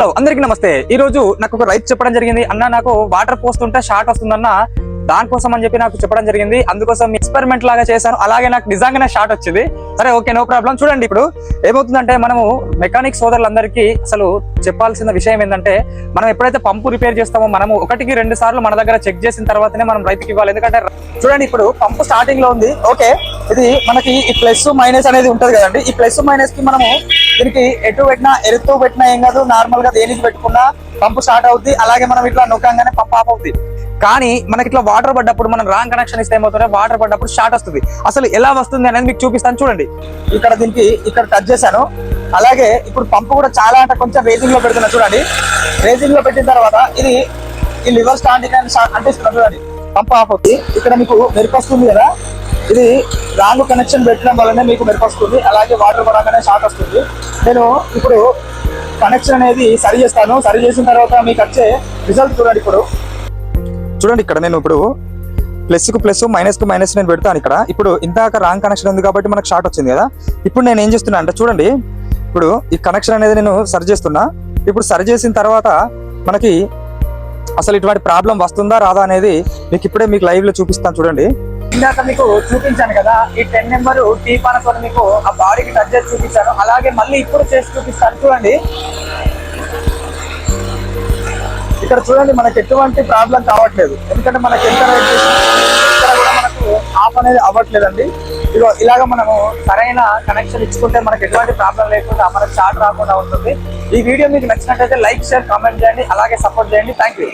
Hello అందరికీ నమస్తే. ఈ రోజు నాకు ఒక రైతు చెప్పడం జరిగింది, అన్న నాకు వాటర్ పోస్తుంటే షార్ట్ వస్తుందన్న, దానికోసం అని చెప్పి నాకు చెప్పడం జరిగింది. అందుకోసం ఎక్స్పెరిమెంట్ లాగా చేశాను, అలాగే నాకు నిజంగానే షార్ట్ వచ్చింది. సరే ఓకే, నో ప్రాబ్లం. చూడండి ఇప్పుడు ఏమవుతుందంటే, మనము మెకానిక్ సోదరులందరికీ అసలు చెప్పాల్సిన విషయం ఏంటంటే, మనం ఎప్పుడైతే పంపు రిపేర్ చేస్తామో మనము 1-2 సార్లు మన దగ్గర చెక్ చేసిన తర్వాతనే మనం రైతుకి ఇవ్వాలి. ఎందుకంటే చూడండి, ఇప్పుడు పంపు స్టార్టింగ్ లో ఉంది, ఓకే, ఇది మనకి ఈ ప్లస్ మైనస్ అనేది ఉంటది కదండి. ఈ ప్లస్ మైనస్ కి మనము దీనికి ఎటు పెట్టినా ఎరుతూ పెట్టినా ఏం కాదు, నార్మల్ గా దేనికి పెట్టుకున్నా పంపు స్టార్ట్ అవుద్ది. అలాగే మనం ఇట్లా నొక్కంగానే పంపు ఆఫ్ అవుద్ది. కానీ మనకి ఇట్లా వాటర్ పడ్డప్పుడు మనం రాంగ్ కనెక్షన్ ఇస్తే ఏమవుతుంటే, వాటర్ పడ్డప్పుడు షార్ట్ వస్తుంది. అసలు ఎలా వస్తుంది అనేది మీకు చూపిస్తాను చూడండి. ఇక్కడ దీనికి ఇక్కడ టచ్ చేశాను. అలాగే ఇప్పుడు పంపు కూడా చాలా అంటే కొంచెం రేసింగ్ లో పెడుతున్నా చూడండి. రేసింగ్ లో పెట్టిన తర్వాత ఇది ఈ లివర్ స్టాండింగ్ అంటిస్తున్నా చూడండి, పంపు ఆఫ్ అవుతుంది. ఇక్కడ మీకు మెరుపొస్తుంది కదా, ఇది రాంగ్ కనెక్షన్ పెట్టడం వల్లనే మీకు మెరుపొస్తుంది. అలాగే వాటర్ పడగానే షార్ట్ వస్తుంది. నేను ఇప్పుడు కనెక్షన్ అనేది సరి చేస్తాను. సరి చేసిన తర్వాత మీకు వచ్చే రిజల్ట్ చూడండి. ఇప్పుడు చూడండి, ఇక్కడ నేను ఇప్పుడు ప్లస్ కు ప్లస్, మైనస్ కు మైనస్ నేను పెడతాను. ఇక్కడ ఇప్పుడు ఇందాక రాంగ్ కనెక్షన్ ఉంది కాబట్టి మనకు షార్ట్ వచ్చింది కదా. ఇప్పుడు నేను ఏం చేస్తున్నా అంటే చూడండి, ఇప్పుడు ఈ కనెక్షన్ అనేది నేను సరి చేస్తున్నా. ఇప్పుడు సరి చేసిన తర్వాత మనకి అసలు ఇటువంటి ప్రాబ్లం వస్తుందా రాదా అనేది మీకు ఇప్పుడే మీకు లైవ్ లో చూపిస్తాను చూడండి. ఇందాక మీకు చూపించాను కదా, ఈ 10 నెంబర్ టీ పానతో మీకు ఆ బాడీకి టచ్ చేసి చూపించాను. అలాగే మళ్ళీ ఇప్పుడు చేసి చూపిస్తాను చూడండి. ఇక్కడ చూడండి, మనకి ఎటువంటి ప్రాబ్లం కావట్లేదు. ఎందుకంటే మనకి ఎంత రైట్ చేసినా ఇక్కడ కూడా మనకు ఆఫ్ అనేది అవ్వట్లేదండి. ఇదిగో ఇలాగ మనము సరైన కనెక్షన్ ఇచ్చుకుంటే మనకి ఎటువంటి ప్రాబ్లం లేకుండా మనకు షార్ట్ రాకుండా ఉంటుంది. ఈ వీడియో మీకు నచ్చినట్లయితే లైక్, షేర్, కామెంట్ చేయండి. అలాగే సపోర్ట్ చేయండి. Thank you.